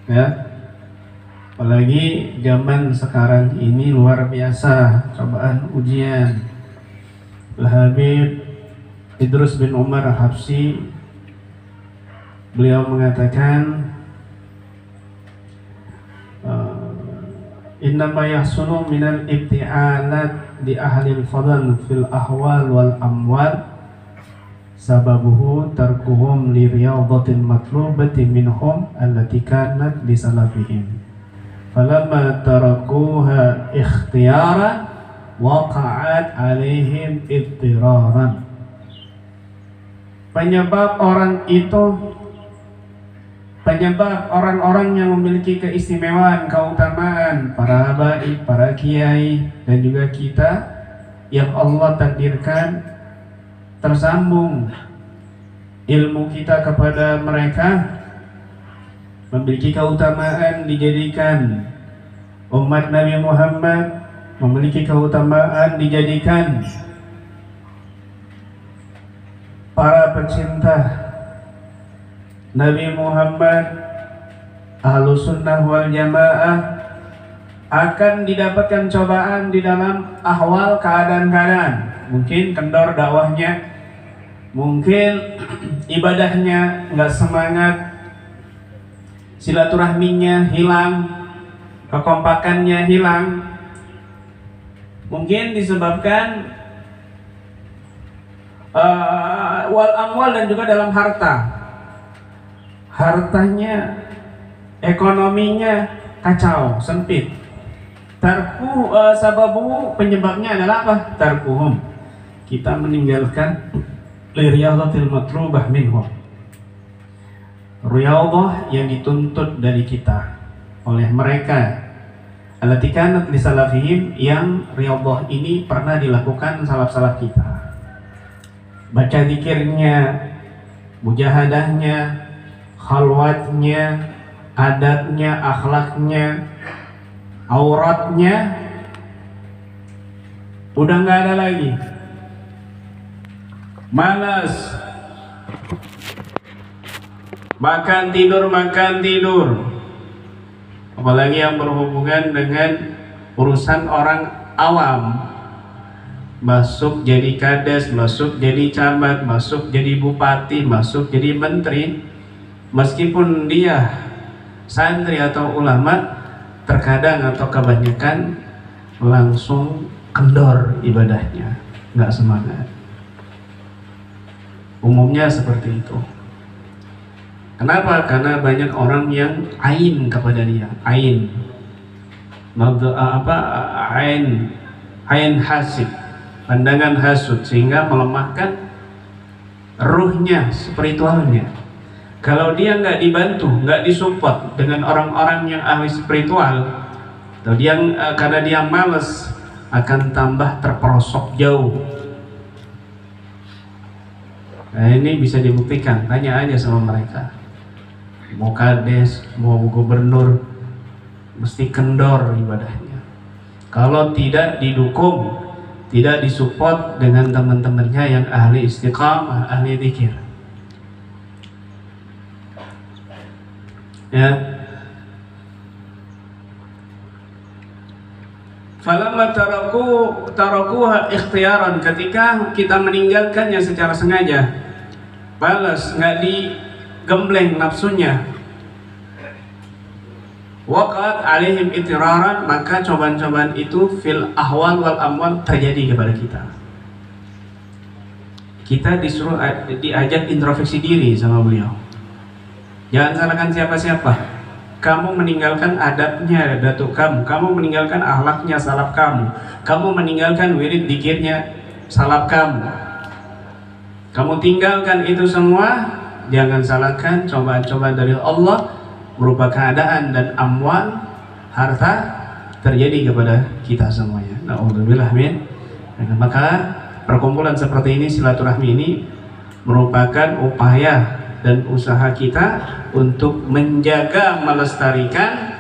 ya. Apalagi zaman sekarang ini luar biasa cobaan ujian. Al-Habib Idrus bin Umar Al-Habsyi, beliau mengatakan, innama yahsunu minal ibti'alat di ahlil fadl fil ahwal wal amwal sababuhu tarkuhum li riyadatin matlubati minhum allati kanat li salafihim falamma tarakuha ikhtiyaran waqa'at alaihim ittiraran. Penyebab orang-orang yang memiliki keistimewaan, keutamaan, para habaib, para kiai, dan juga kita yang Allah takdirkan tersambung ilmu kita kepada mereka, memiliki keutamaan, dijadikan umat Nabi Muhammad, memiliki keutamaan, dijadikan para pecinta Nabi Muhammad, ahlu sunnah wal jamaah, akan didapatkan cobaan di dalam ahwal, keadaan-keadaan. Mungkin kendor dakwahnya, mungkin ibadahnya nggak semangat, silaturahminya hilang, kekompakannya hilang. Mungkin disebabkan wal amwal, dan juga dalam hartanya, ekonominya kacau, sempit. Sababu, penyebabnya adalah apa? Tarkuhum, kita meninggalkan liriyadatil matlubah minhum, riyadah yang dituntut dari kita oleh mereka, allati kanat li salafihim, yang riyadah ini pernah dilakukan salaf-salaf kita. Baca zikirnya, mujahadahnya, khalwatnya, adatnya, akhlaknya, auratnya udah nggak ada lagi. Malas, makan tidur, apalagi yang berhubungan dengan urusan orang awam, masuk jadi kades, masuk jadi camat, masuk jadi bupati, masuk jadi menteri, meskipun dia santri atau ulama, terkadang atau kebanyakan langsung kendor ibadahnya, nggak semangat. Umumnya seperti itu. Kenapa? Karena banyak orang yang ain kepada dia, ain hasib, pandangan hasud, sehingga melemahkan ruhnya, spiritualnya. Kalau dia nggak dibantu, nggak disupport dengan orang-orang yang ahli spiritual, atau dia karena dia malas, akan tambah terperosok jauh. Nah, ini bisa dibuktikan, tanya aja sama mereka. Mau kades, mau gubernur, mesti kendor ibadahnya. Kalau tidak didukung, tidak disupport dengan teman-temannya yang ahli istiqamah, ahli dzikir. Ya. Falamma tarakuha ikhtiyaran, ketika kita meninggalkannya secara sengaja, balas, nggak digembleng nafsunya, waqat alaihim itiraran, maka cobaan-cobaan itu fil ahwal wal amwal terjadi kepada kita. Kita disuruh, diajak introspeksi diri sama beliau. Jangan salahkan siapa-siapa. Kamu meninggalkan adabnya datuk kamu meninggalkan akhlaknya salaf kamu meninggalkan wirid dzikirnya salaf kamu tinggalkan itu semua. Jangan salahkan cobaan-cobaan dari Allah berupa keadaan dan amwal, harta, terjadi kepada kita semuanya. Na'udzubillah min. Maka perkumpulan seperti ini, silaturahmi ini merupakan upaya dan usaha kita untuk menjaga, melestarikan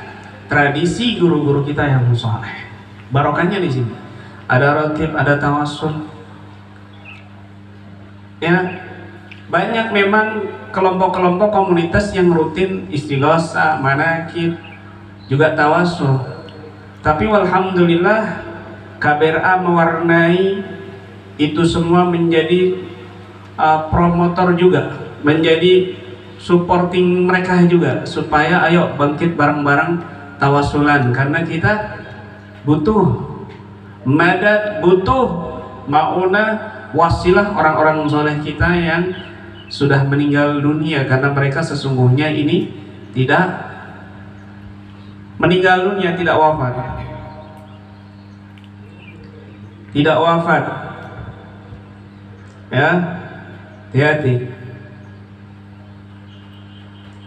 tradisi guru-guru kita yang saleh. Barokahnya di sini. Ada ratib, ada tawassul. Ya, Banyak memang kelompok-kelompok komunitas yang rutin istighosa, manakib, juga tawasul. Tapi walhamdulillah KBRA mewarnai itu semua menjadi promotor juga, menjadi supporting mereka juga, supaya ayo bangkit bareng-bareng tawasulan, karena kita butuh madad, butuh mauna, wasilah orang-orang soleh kita yang sudah meninggal dunia, karena mereka sesungguhnya ini tidak meninggal dunia, tidak wafat, tidak wafat, ya, hati-hati.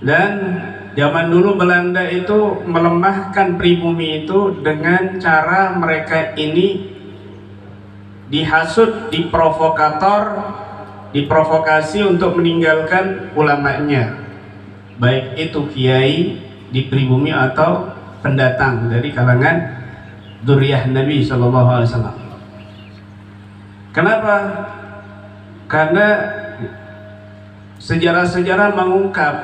Dan zaman dulu Belanda itu melemahkan pribumi itu dengan cara mereka ini dihasut, diprovokasi untuk meninggalkan ulamanya, baik itu kiai di pribumi atau pendatang dari kalangan dzurriyyah Nabi Shallallahu Alaihi Wasallam. Kenapa? Karena sejarah-sejarah mengungkap,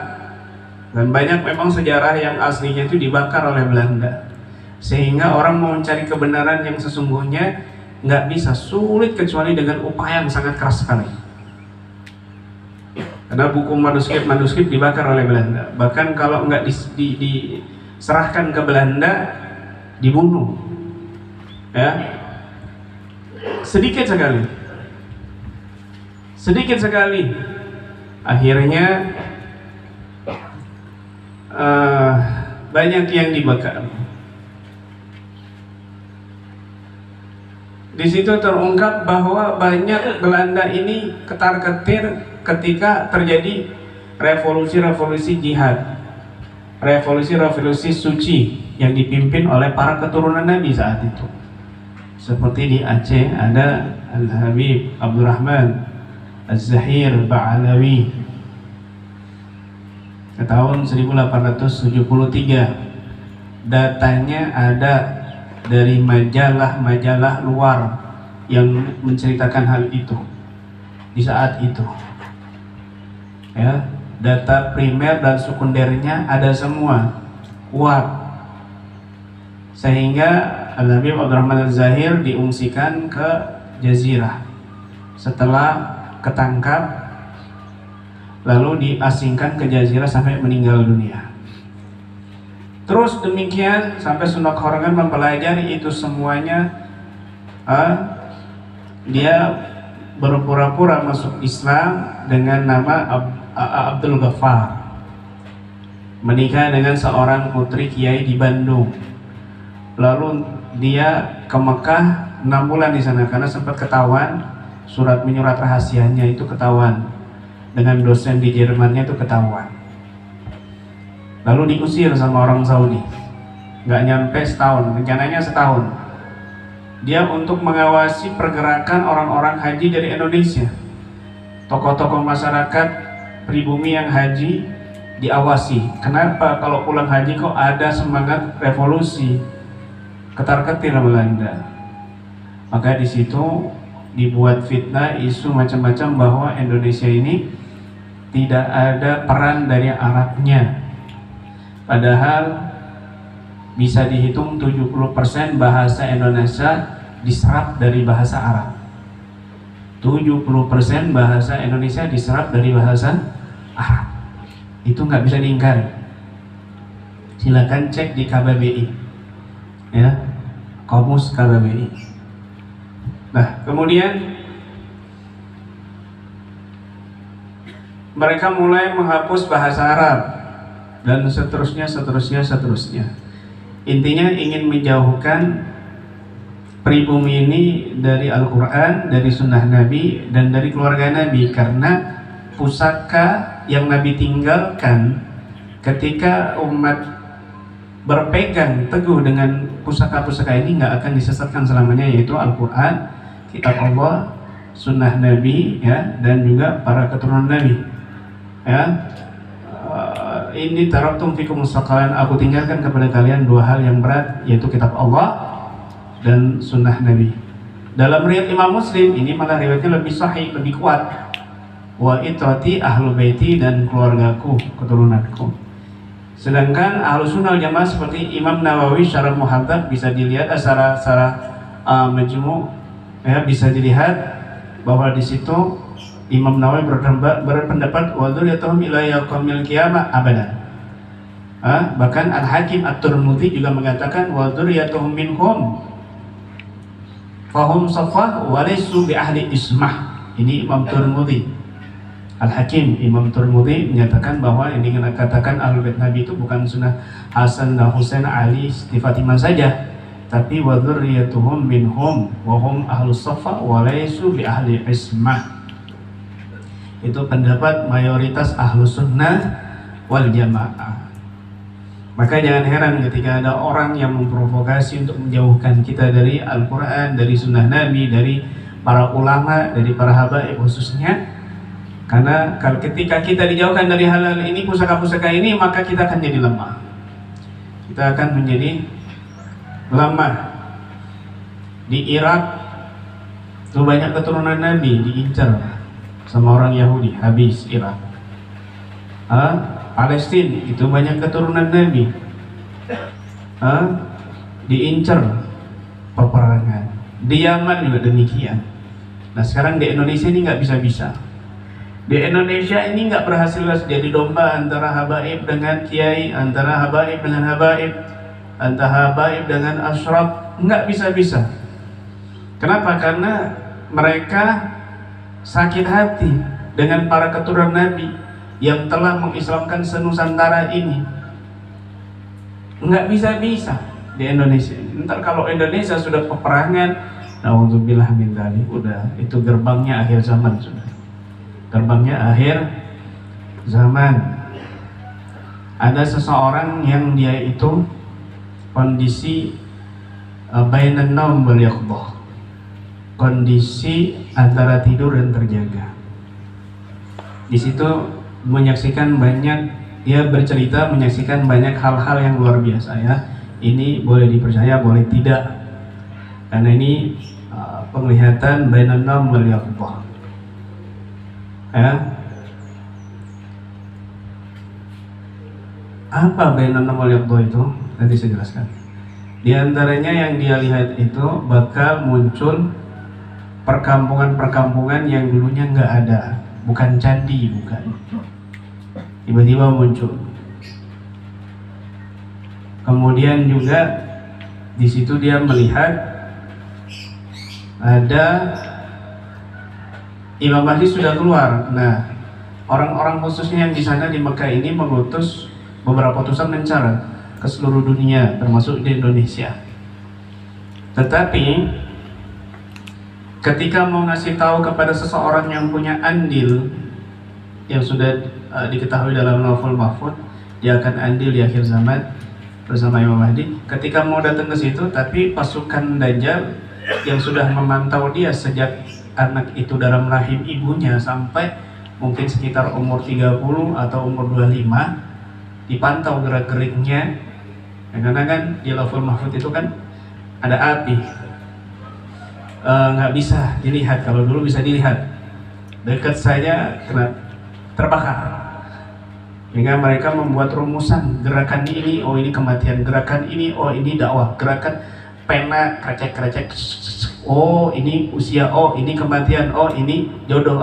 dan banyak memang sejarah yang aslinya itu dibakar oleh Belanda, sehingga orang mau mencari kebenaran yang sesungguhnya nggak bisa, sulit kecuali dengan upaya yang sangat keras sekali. Karena buku manuskrip dibakar oleh Belanda, bahkan kalau nggak diserahkan ke Belanda dibunuh, ya, sedikit sekali. Akhirnya banyak yang dibakar. Di situ terungkap bahwa banyak Belanda ini ketar-ketir ketika terjadi revolusi jihad, revolusi suci yang dipimpin oleh para keturunan Nabi saat itu. Seperti di Aceh ada Al-Habib Abdurrahman Az-Zahir Ba'alawi ke tahun 1873. Datanya ada dari majalah-majalah luar yang menceritakan hal itu di saat itu, ya, data primer dan sekundernya ada semua kuat, sehingga Al-Habib Abdurrahman Az-Zahir diungsikan ke Jazirah setelah ketangkap, lalu diasingkan ke Jazirah sampai meninggal dunia. Terus demikian sampai Sunda Khorangan mempelajari itu semuanya. Dia berpura-pura masuk Islam dengan nama Abdul Ghaffar, menikah dengan seorang putri kiai di Bandung. Lalu dia ke Mekah 6 bulan di sana karena sempat ketahuan surat menyurat rahasianya itu ketahuan, dengan dosen di Jermannya itu ketahuan. Lalu diusir sama orang Saudi, nggak nyampe setahun, rencananya setahun. Dia untuk mengawasi pergerakan orang-orang haji dari Indonesia. Tokoh-tokoh masyarakat pribumi yang haji diawasi. Kenapa kalau pulang haji kok ada semangat revolusi? Ketar-ketir Belanda. Maka di situ dibuat fitnah, isu macam-macam bahwa Indonesia ini tidak ada peran dari Arabnya. Padahal bisa dihitung 70% bahasa Indonesia diserap dari bahasa Arab. 70% bahasa Indonesia diserap dari bahasa Arab. Itu nggak bisa diingkari. Silakan cek di KBBI, ya, Kamus KBBI. Nah, kemudian mereka mulai menghapus bahasa Arab dan seterusnya. Intinya ingin menjauhkan pribumi ini dari Al-Quran, dari Sunnah Nabi, dan dari keluarga Nabi, karena pusaka yang Nabi tinggalkan ketika umat berpegang teguh dengan pusaka-pusaka ini nggak akan disesatkan selamanya, yaitu Al-Quran, kitab Allah, Sunnah Nabi, ya, dan juga para keturunan Nabi, ya. Ini taraktum fikum mustaqalan, aku tinggalkan kepada kalian 2 hal yang berat, yaitu kitab Allah dan Sunnah Nabi. Dalam riwayat Imam Muslim ini malah riwayatnya lebih sahih, lebih kuat, wa itrati ahlu baiti, dan keluargaku, keturunanku. Sedangkan ahlu sunnah jamaah seperti Imam Nawawi secara muhadzab bisa dilihat secara majmu' ya, bisa dilihat bahwa di situ Imam Nawawi berpendapat wa dzurriyyatuhum ila yaumil qiyamah abadan. Bahkan Al-Hakim At-Tirmidzi juga mengatakan wa dzurriyyatuhum minhum fahum safah wa laysu bi ahli ismah. Ini Imam Tirmidzi. Al-Hakim Imam Tirmidzi menyatakan bahwa yang dikatakan Ahlul Bait Nabi itu bukan sunnah Hasan dan Husain, Ali, Siti Fatimah saja, tapi wa dzurriyyatuhum minhum wa hum ahlus safa wa laysu bi ahli ismah. Itu pendapat mayoritas Ahlus Sunnah wal Jamaah. Maka jangan heran ketika ada orang yang memprovokasi untuk menjauhkan kita dari Al-Quran, dari Sunnah Nabi, dari para ulama, dari para habaib khususnya. Karena kalau ketika kita dijauhkan dari hal-hal ini, pusaka-pusaka ini, maka kita akan jadi lemah. Kita akan menjadi lemah. Di Irak itu banyak keturunan Nabi diincar sama orang Yahudi, habis Irak. Palestina itu banyak keturunan Nabi, diincar peperangan. Di Yaman juga demikian. Nah sekarang di Indonesia ini nggak bisa-bisa. Di Indonesia ini nggak berhasil jadi domba antara habaib dengan kiai, antara habaib dengan habaib, antara habaib dengan asyraf, nggak bisa-bisa. Kenapa? Karena mereka sakit hati dengan para keturunan Nabi yang telah mengislamkan senusantara ini. Nggak bisa-bisa di Indonesia. Ntar kalau Indonesia sudah peperangan, na'udzubillah min dzalik, udah itu gerbangnya akhir zaman sudah. Gerbangnya akhir zaman. Ada seseorang yang dia itu kondisi bainan naum wal yaqdhah, kondisi antara tidur dan terjaga. Di situ menyaksikan banyak, dia bercerita menyaksikan banyak hal-hal yang luar biasa ya. Ini boleh dipercaya, boleh tidak, karena ini penglihatan bainan naum wal yaqdhah ya. Apa bainan naum wal yaqdhah itu? Nanti saya jelaskan. Di antaranya yang dia lihat itu bakal muncul perkampungan-perkampungan yang dulunya nggak ada, bukan candi, bukan. Tiba-tiba muncul. Kemudian juga di situ dia melihat ada Imam Mahdi sudah keluar. Nah, orang-orang khususnya yang di sana di Mekah ini mengutus beberapa utusan mencara ke seluruh dunia, termasuk di Indonesia. Tetapi ketika mau ngasih tahu kepada seseorang yang punya andil yang sudah diketahui dalam Lauhul Mahfuz, dia akan andil di akhir zaman bersama Imam Mahdi. Ketika mau datang ke situ, tapi pasukan Dajjal yang sudah memantau dia sejak anak itu dalam rahim ibunya sampai mungkin sekitar umur 30 atau umur 25, dipantau gerak-geriknya. Karena kan di Lauhul Mahfuz itu kan ada api, nggak bisa dilihat. Kalau dulu bisa dilihat, dekat saja kena terbakar. Hingga mereka membuat rumusan, gerakan ini, oh ini kematian, gerakan ini, oh ini dakwah, gerakan pena krecek-krecek, oh ini usia, oh ini kematian, oh ini jodoh,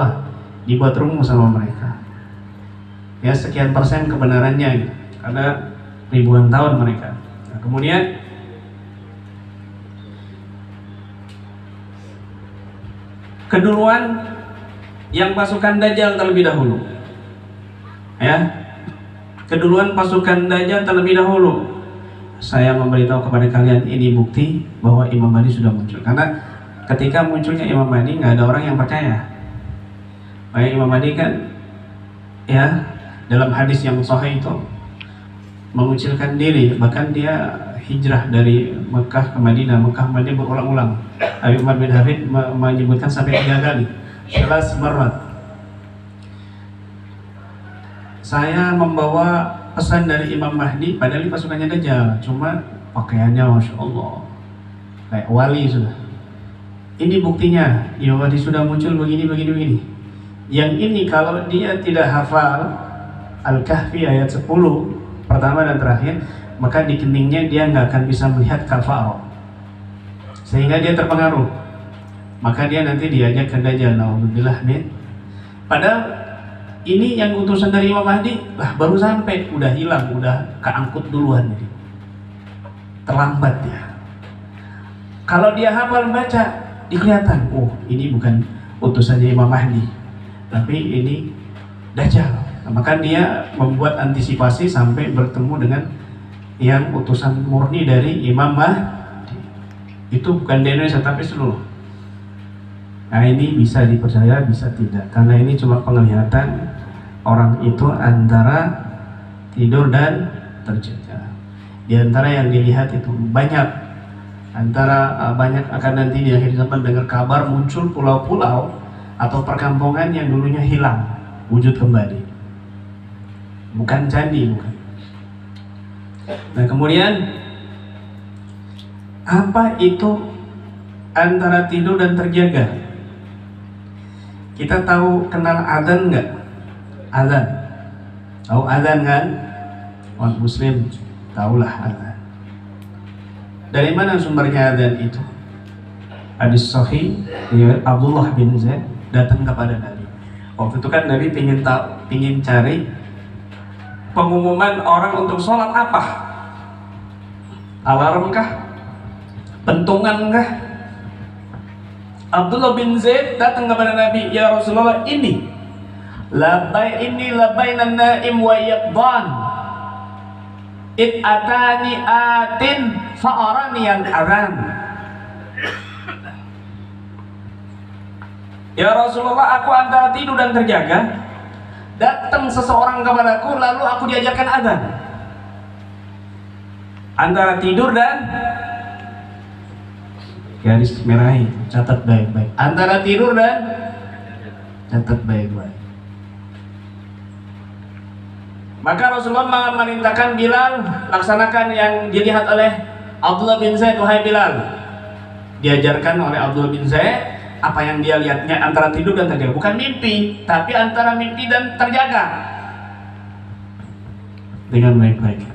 dibuat rumus sama mereka. Ya sekian persen kebenarannya, karena ribuan tahun mereka. Nah, kemudian keduluan yang pasukan Dajjal terlebih dahulu, ya, keduluan pasukan Dajjal terlebih dahulu. Saya memberitahu kepada kalian, ini bukti bahwa Imam Mahdi sudah muncul. Karena ketika munculnya Imam Mahdi nggak ada orang yang percaya. Baik, Imam Mahdi kan ya dalam hadis yang sahih itu mengucilkan diri, bahkan dia hijrah dari Mekah ke Madinah, Mekah Madinah berulang-ulang. Abi Umar bin Hafid menyebutkan sampai 3 kali, 13 marat. Saya membawa pesan dari Imam Mahdi, padahal pasukannya Dajjal, cuma pakaiannya Masya Allah kayak wali sudah. Ini buktinya Imam Mahdi sudah muncul begini. Yang ini kalau dia tidak hafal Al-Kahfi ayat 10 pertama dan terakhir, maka di keningnya dia nggak akan bisa melihat kafarah, sehingga dia terpengaruh. Maka dia nanti diajak ke Dajjal, naudzubillah min. Padahal ini yang utusan dari Imam Mahdi lah baru sampai, udah hilang, udah keangkut duluan, jadi terlambat dia. Kalau dia hafal baca, dikelihatan, oh ini bukan utusannya Imam Mahdi, tapi ini Dajjal. Nah, maka dia membuat antisipasi sampai bertemu dengan yang utusan murni dari Imam Mahdi. Itu bukan di Indonesia tapi seluruh. Nah ini bisa dipercaya, bisa tidak, karena ini cuma penglihatan orang itu antara tidur dan terjaga. Di antara yang dilihat itu banyak, banyak akan nanti di akhir zaman dengar kabar muncul pulau-pulau atau perkampungan yang dulunya hilang, wujud kembali, bukan candi, bukan. Nah kemudian apa itu antara tidur dan terjaga? Kita tahu kenal adzan nggak? Adzan, tahu adzan kan? Orang Muslim tahulah adzan. Dari mana sumbernya adzan itu? Hadis sahih, Abdullah bin Zaid datang kepada Nabi. Waktu itu kan Nabi pingin cari pengumuman orang untuk sholat apa? Alarm kah? Pentungan kah? Abdullah bin Zaid datang kepada Nabi, ya Rasulullah, ini labainan naim wa yaqdan it atani atin fa'arani yang azan. Ya Rasulullah, aku antara tidur dan terjaga, datang seseorang kepadaku lalu aku diajarkan azan. Antara tidur dan garis merahi, catat baik-baik. Antara tidur dan catat baik-baik. Maka Rasulullah memerintahkan Bilal, laksanakan yang dilihat oleh Abdullah bin Zaid, wahai Bilal. Diajarkan oleh Abdullah bin Zaid apa yang dia lihatnya antara tidur dan terjaga, bukan mimpi, tapi antara mimpi dan terjaga. Dengan baik-baik.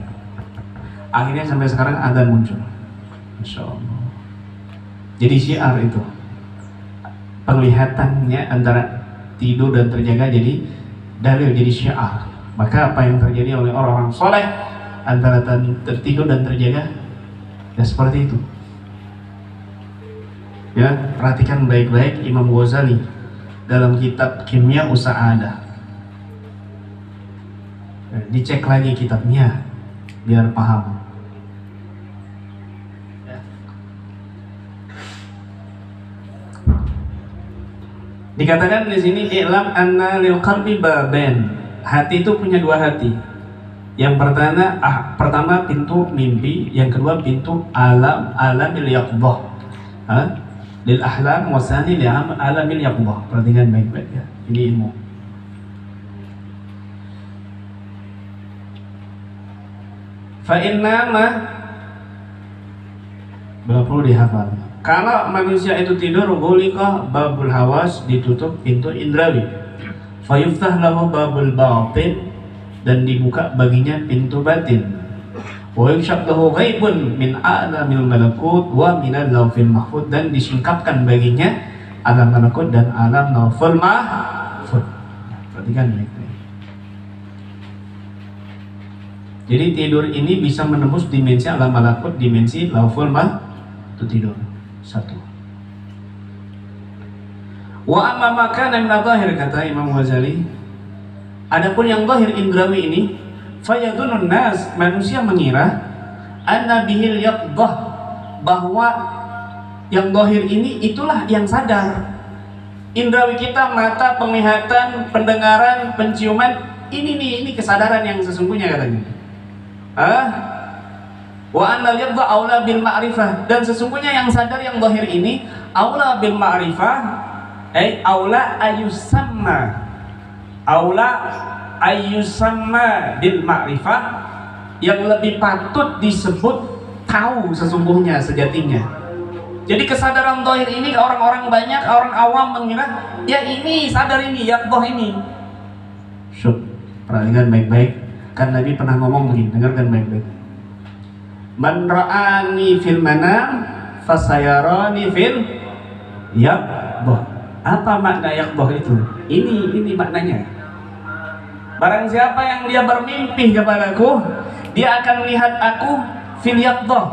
Akhirnya sampai sekarang adzan muncul. Insya Allah. Jadi syiar itu penglihatannya antara tidur dan terjaga jadi dalil, jadi syiar. Maka apa yang terjadi oleh orang-orang soleh antara tertidur dan terjaga ya seperti itu. Ya, perhatikan baik-baik Imam Ghazali dalam kitab Kimia Usa'adah. Dicek lagi kitabnya biar paham. Dikatakan di sini i'lam anna lil qalbi baban. Hati itu punya dua hati. Yang pertama pintu mimpi, yang kedua pintu alamil yaqdah. Lil ahlam wasani li alamil yaqdah. Perhatikan baik-baik ya. Ini ilmu. Fa inna ma berapa perlu dihafal. Kalau manusia itu tidur, ghuliqa babul hawas, ditutup pintu indrawi. Fayuftah lahu babul batin, dan dibuka baginya pintu batin. Wa yukshaf lahu ghaibun min a'lamil malakut wa minal lawfil mahfud, dan disingkapkan baginya alam malakut dan alam lawful mahfud. Perhatikan baik-baik. Jadi tidur ini bisa menembus dimensi alam malakut, dimensi lawful mahfud. Itu tidur. Satu. Wa amma makana min adh-dhahir, kata Imam Ghazali, adapun yang zahir indrawi ini, fayadunun nas, manusia mengira anna bihil yaqdah, bahwa yang zahir ini itulah yang sadar. Indrawi kita, mata, penglihatan, pendengaran, penciuman, ini kesadaran yang sesungguhnya, katanya. Wa annal yaqdah aula bil ma'rifah, dan sesungguhnya yang sadar yang zahir ini aula bil ma'rifah, aula ayyusamma bil ma'rifah, yang lebih patut disebut tahu sesungguhnya, sejatinya. Jadi kesadaran zahir ini orang-orang banyak, orang awam mengira ya ini sadar ini, yaqdah ini. Syuk, perhatikan baik-baik. Kan Nabi pernah ngomong begini, dengarkan baik-baik. Man ra'ani fil manam fasayarani fil yaqdah. Apa makna yaqdah itu? Ini maknanya. Barang siapa yang dia bermimpi kepadaku, dia akan melihat aku fil yaqdah,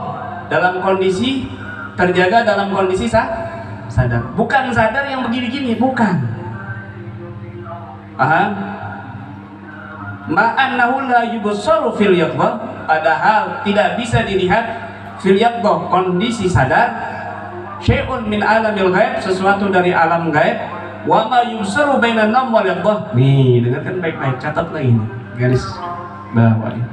dalam kondisi terjaga, dalam kondisi sadar. Bukan sadar yang begini-gini, bukan. Paham? Ma'annahu la yubsaru fil yaqdah, padahal tidak bisa dilihat fil yaqdah, kondisi sadar. Syai'un min alamil ghaib, sesuatu dari alam gaib. Wa ma yubsaru bainan nam wal yaqdah. Nih, dengarkan baik-baik, catat lagi nih, garis bawah ini.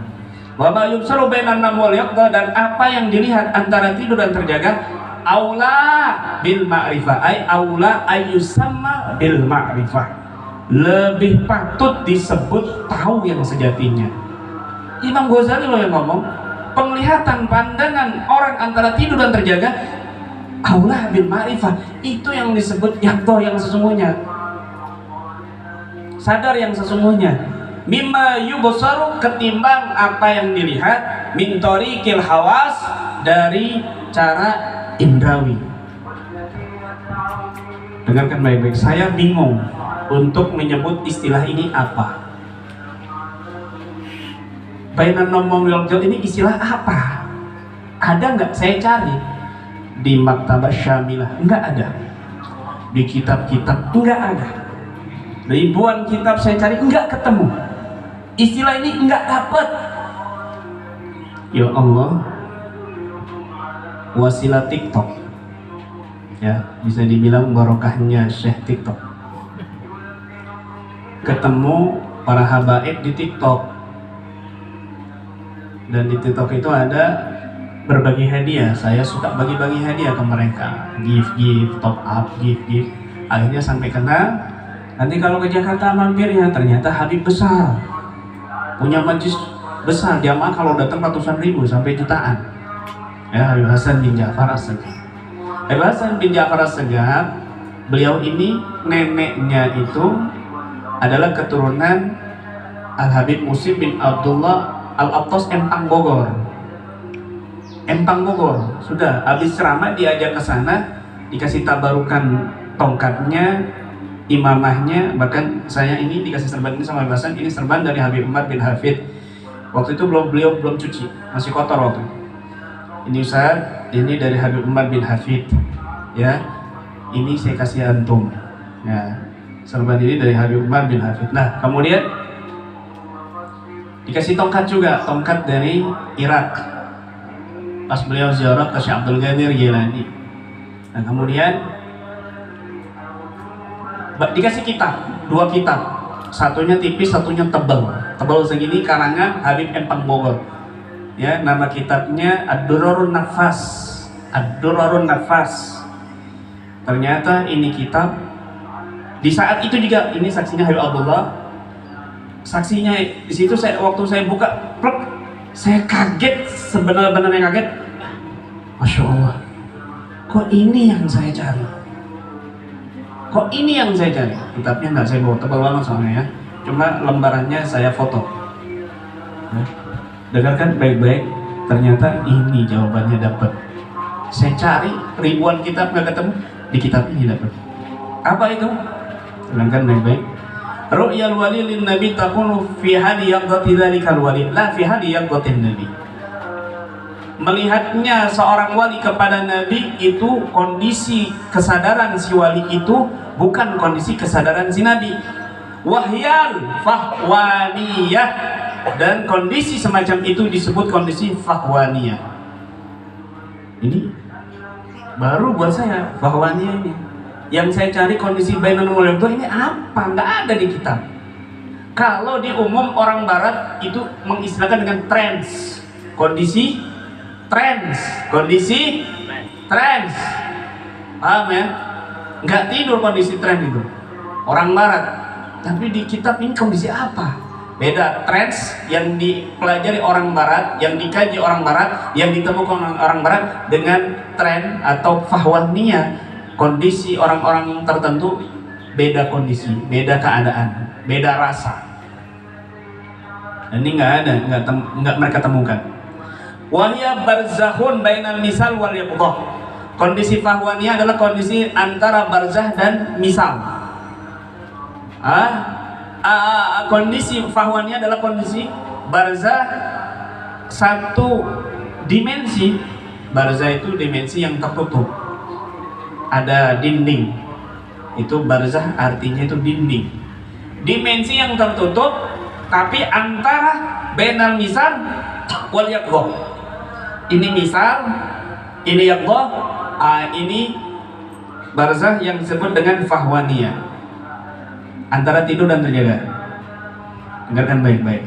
Wa ma yubsaru bainan nam wal yaqdah, dan apa yang dilihat antara tidur dan terjaga, aula bil ma'rifah, ay aula ayyusamma bil ma'rifah, lebih patut disebut tahu yang sejatinya. Imam Ghazali loh yang ngomong, penglihatan pandangan orang antara tidur dan terjaga, aula bil ma'rifah, itu yang disebut yaqdah yang sesungguhnya, sadar yang sesungguhnya. Mimma yubsaru, ketimbang apa yang dilihat, min tariqil hawas, dari cara indrawi. Dengarkan baik-baik, saya bingung untuk menyebut istilah ini apa. Bainan nomong yaqdah ini istilah apa? Ada nggak? Saya cari di Maktabah Syamilah, enggak ada. Di kitab-kitab enggak ada. Ribuan kitab saya cari, enggak ketemu. Istilah ini enggak dapat. Ya Allah, wasilah TikTok, ya bisa dibilang barokahnya Syekh TikTok. Ketemu para habaib di TikTok, dan di TikTok itu ada berbagi hadiah. Saya suka bagi-bagi hadiah ke mereka, gift, top up, gift. Akhirnya sampai kenal. Nanti kalau ke Jakarta mampir ya, ternyata Habib besar, punya majlis besar, jamaah kalau datang ratusan ribu sampai jutaan. Ya, Habib Hasan bin Ja'far As-Segaf. Habib Hasan bin Ja'far As-Segaf, beliau ini neneknya itu adalah keturunan Al-Habib Musib bin Abdullah Al-Abtas Empang Bogor. Sudah habis ceramah diajak ke sana, dikasih tabarukan tongkatnya, imamahnya, bahkan saya ini dikasih serban ini sama Habib Hasan, ini serban dari Habib Umar bin Hafid. Waktu itu beliau belum cuci, masih kotor waktu. Ini Ustaz, ini dari Habib Umar bin Hafid, ya. Ini saya kasih antum. Ya, serban ini dari Habib Umar bin Hafid. Nah, kemudian dikasih tongkat juga, tongkat dari Irak. Pas beliau ziarah ke Syekh Abdul Qadir Jilani. Nah, kemudian dikasih kitab, 2 kitab, satunya tipis, satunya tebal segini, karangan Habib Empang Bogor. Ya, nama kitabnya Ad-Durarun Nafas. Ternyata ini kitab, di saat itu juga ini saksinya Habib Abdullah. Saksinya di situ waktu saya buka, plek, saya kaget, sebenarnya kaget. Masya Allah, kok ini yang saya cari? Kitabnya nggak saya bawa, tebal banget soalnya ya. Cuma lembarannya saya foto. Nah, dengarkan baik-baik, ternyata ini jawabannya dapat. Saya cari ribuan kitab nggak ketemu, di kitab ini dapat. Apa itu? Dengarkan baik-baik. Ru'yal wali lin nabi takunu fi hadi yaqdati dzalikal wali, la fi hadi yaqdatin nabi. Melihatnya seorang wali kepada nabi itu kondisi kesadaran si wali itu, bukan kondisi kesadaran si nabi. Wahyal fahwaniyah, dan kondisi semacam itu disebut kondisi fahwaniyah. Ini baru buat saya, fahwaniyah ini. Yang saya cari kondisi bainal mulyadah ini apa? Nggak ada di kitab. Kalau di umum orang barat itu mengistilahkan dengan trance, kondisi trance. Paham ya? Nggak tidur kondisi trance itu orang barat. Tapi di kitab ini kondisi apa? Beda trends yang dipelajari orang barat, yang dikaji orang barat, yang ditemukan orang barat dengan tren atau fahwaniyah, kondisi orang-orang tertentu beda kondisi, beda keadaan, beda rasa. Ini nggak ada, nggak mereka temukan. Wahya barzahun bainal misal wal yaqdah. Kondisi fahwaniyah adalah kondisi antara barzah dan misal. Kondisi fahwaniyah adalah kondisi barzah satu dimensi. Barzah itu dimensi yang tertutup, ada dinding. Itu barzah artinya itu dinding, dimensi yang tertutup, tapi antara bainal misal wal yaqdah. Ini misal, ini yaqdah, ini barzah yang disebut dengan fahwaniyah, antara tidur dan terjaga. Dengarkan baik-baik.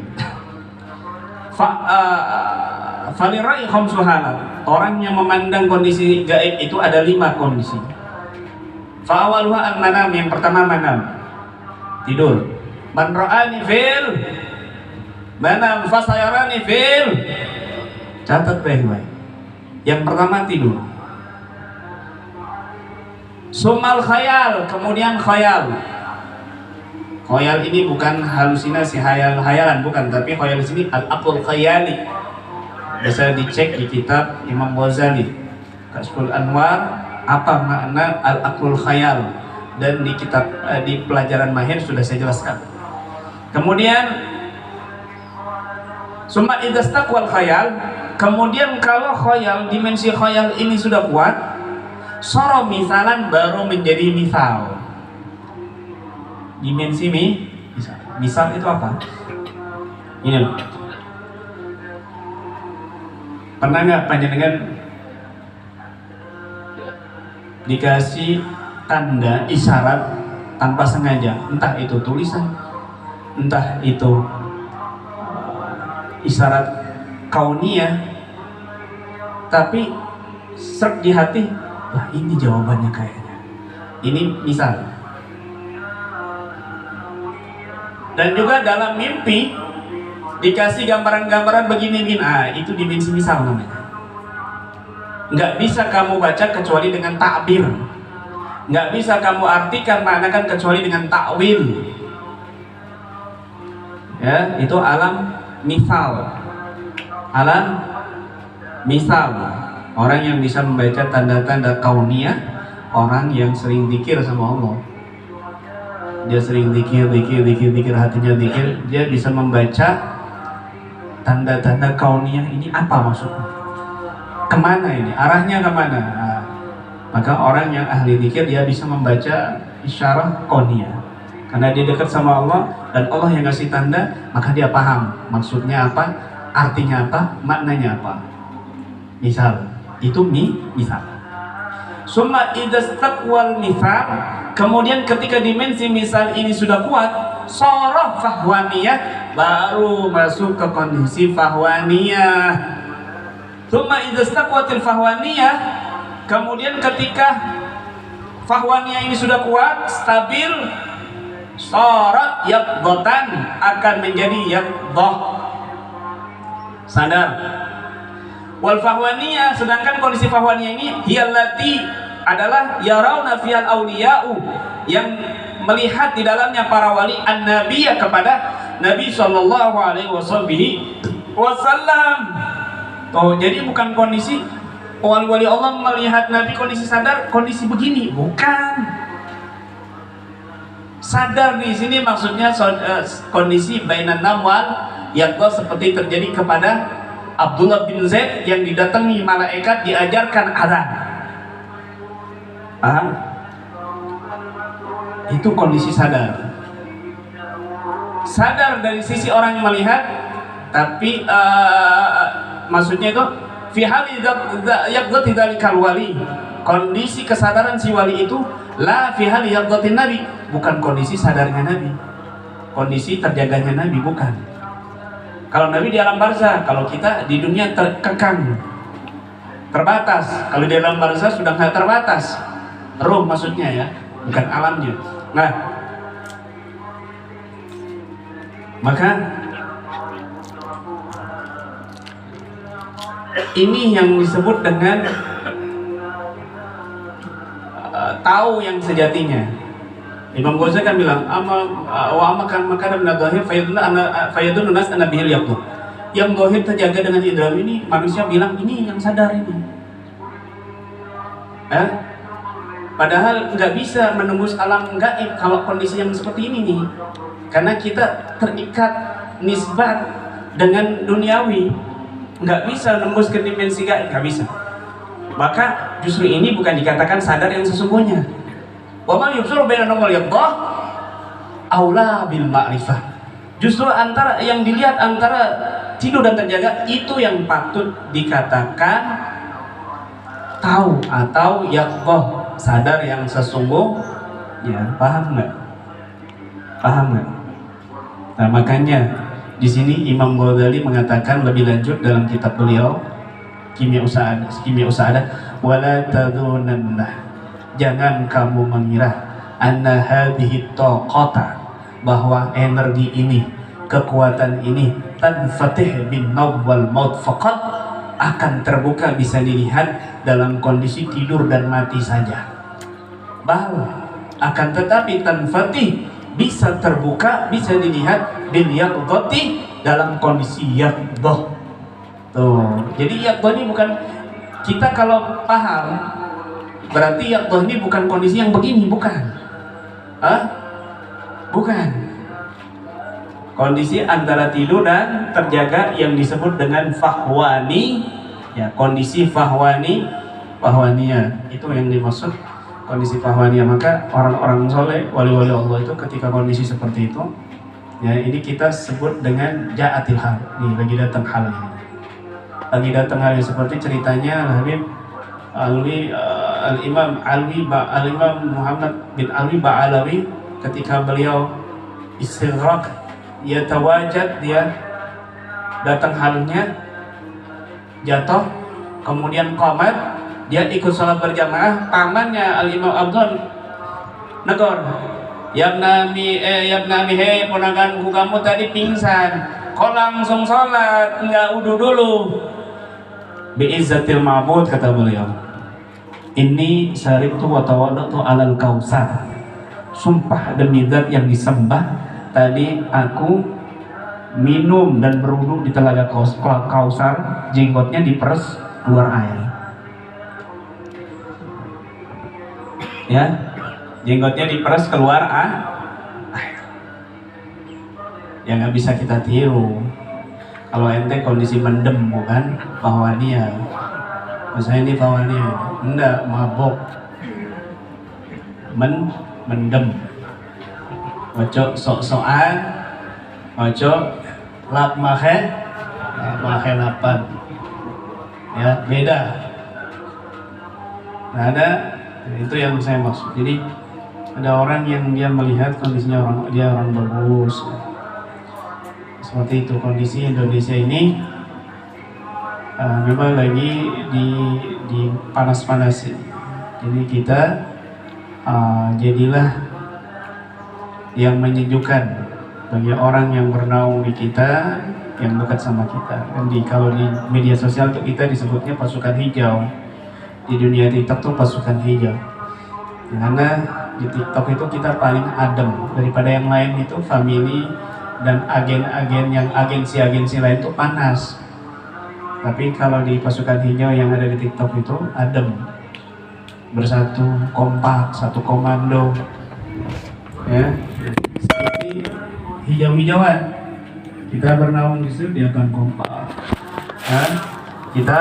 Falirai khamsu halat. Orang yang memandang kondisi gaib itu ada 5 kondisi. Fa'awaluha al-manam, yang pertama manam, tidur. Man ra'ani fil manam fasayarani fil. Catat baik-baik. Yang pertama tidur. Sumal khayal, kemudian khayal. Khayal ini bukan halusinasi, hayalan bukan, tapi khayal di sini al-aqlul khayali. Bisa dicek di kitab Imam Ghazali Kashful Anwar apa makna al-aqlul khayal, dan di kitab di pelajaran mahir sudah saya jelaskan. Kemudian summa idastaqwal khayal, kemudian kalau khayal, dimensi khayal ini sudah kuat, soro misalan, baru menjadi misal. Dimensi misal itu apa? Ini loh. Pernah nggak panjenengan dikasih tanda isyarat tanpa sengaja, entah itu tulisan, entah itu isyarat kauniyah, tapi serg di hati, wah ini jawabannya kayaknya, ini misal. Dan juga dalam mimpi dikasih gambaran-gambaran begini-begini, itu dimensi misal namanya. Nggak bisa kamu baca kecuali dengan takbir, nggak bisa kamu artikan, maknakan kecuali dengan takwil. Ya, itu alam misal. Alam misal. Orang yang bisa membaca tanda-tanda kauniyah, orang yang sering zikir sama Allah. Dia sering zikir, hatinya zikir, dia bisa membaca tanda-tanda kauniyah ini apa maksudnya, kemana ini, arahnya kemana. Maka orang yang ahli zikir dia bisa membaca isyarat kauniyah karena dia dekat sama Allah, dan Allah yang ngasih tanda, maka dia paham maksudnya apa, artinya apa, maknanya apa. Misal, itu misal. Summa idastaqwal misal, kemudian ketika dimensi misal ini sudah kuat, sorof fahwaniyah, baru masuk ke kondisi fahwaniyah. Summa idastaqwatil fahwaniyah, kemudian ketika fahwaniyah ini sudah kuat, stabil, sorot yaqdatan, akan menjadi yaqdah, sadar. Wal fahwaniyah, sedangkan kondisi fahwaniyah ini hiyallati, adalah yarawna fiyal awliya'u, yang melihat di dalamnya para wali an-nabiyya, kepada Nabi sallallahu alaihi wasallam. Jadi bukan kondisi wali-wali Allah melihat Nabi kondisi sadar, kondisi begini, bukan. Sadar di sini maksudnya kondisi bainan namwal yaqdah, seperti terjadi kepada Abdullah bin Zaid yang didatangi malaikat, diajarkan adzan. Paham? Itu kondisi sadar. Sadar dari sisi orang yang melihat, tapi maksudnya itu fi hali yaqdati dzalikal wali, kondisi kesadaran si wali itu, la fi hali yaqdatin nabi, bukan kondisi sadarnya Nabi, kondisi terjaganya Nabi, bukan. Kalau Nabi di alam barzah, kalau kita di dunia terkekang, terbatas. Kalau di alam barzah sudah nggak terbatas, ruh maksudnya ya, bukan alamnya. Nah, Maka ini yang disebut dengan tahu yang sejatinya. Imam Ghazali kan bilang, wa makan makanan min adh-dhahir fayadun nas anna bihil yaqul. Yang dhahir terjaga dengan indra ini, manusia bilang ini yang sadar ini. Padahal nggak bisa menembus alam gaib kalau kondisi yang seperti ini nih. Karena kita terikat nisbat dengan duniawi, nggak bisa nembus ke dimensi gaib, nggak bisa. Maka justru ini bukan dikatakan sadar yang sesungguhnya. Wa ma yubsiru bainana wal yaqdah aula bil ma'rifah. Justru antara yang dilihat antara tidur dan terjaga itu yang patut dikatakan tahu atau yaqdah, sadar yang sesungguhnya. Paham nggak? Paham nggak? Nah, makanya di sini Imam Ghazali mengatakan lebih lanjut dalam kitab beliau Kimya Usaada, wala tadunanna, jangan kamu mengira anna hadhihi taqata, bahwa energi ini, kekuatan ini, tanfatih bin nawm wal maut faqat, akan terbuka bisa dilihat dalam kondisi tidur dan mati saja. Akan tetapi tanfatih, bisa terbuka, bisa dilihat bil yaqdati, dalam kondisi yaqdah. Tuh, jadi yaqdah ini bukan, kita kalau paham berarti yaqdah ini bukan kondisi yang begini, bukan. Bukan. Kondisi antara tidur dan terjaga yang disebut dengan fahwani, ya, kondisi fahwaniyah itu yang dimaksud kondisi fahwaniyah. Maka orang-orang soleh, wali-wali Allah itu ketika kondisi seperti itu, ya, ini kita sebut dengan ja'atil hal. Nih, lagi datang hal ini. Lagi datang hal ini, seperti ceritanya Habib Al-Imam Muhammad bin Alwi Ba'alawi ketika beliau istighraq, dia tawajad, dia datang halnya, jatuh, kemudian qomat, dia ikut sholat berjamaah. Pamannya Al-Imam Abdul negor, yabnami hei ponakanku, kamu tadi pingsan, kok langsung sholat, nggak wudu dulu? Bi'izzatil ma'bud, kata beliau, ini syaribtu wa tawadatu alal kausar, sumpah demi zat yang disembah, tadi aku minum dan berwudu di telaga kausar, jenggotnya diperes keluar air, ya, jenggotnya diperes keluar air. Ya nggak bisa kita tiru. Kalau ente kondisi mendem, bukan fahwaniyah. Misalnya ini fahwaniyah, enggak, mabok, mendem, ojo sok-sokan, ojo lap mahe lapan, ya, beda. Nah, ada, itu yang saya maksud. Jadi ada orang yang dia melihat kondisinya dia orang bagus, seperti itu. Kondisi Indonesia ini memang lagi di panas-panasin. Jadi kita jadilah yang menyejukkan bagi orang yang bernaung di kita, yang dekat sama kita. Dan kalau di media sosial tuh kita disebutnya pasukan hijau. Di dunia TikTok tuh pasukan hijau. Karena di TikTok itu kita paling adem daripada yang lain. Itu family dan agen-agen yang agensi-agensi lain itu panas. Tapi kalau di pasukan hijau yang ada di TikTok itu adem, bersatu, kompak, satu komando, ya, seperti hijau-hijauan. Kita bernaung di situ, dia akan kompak, kan? Kita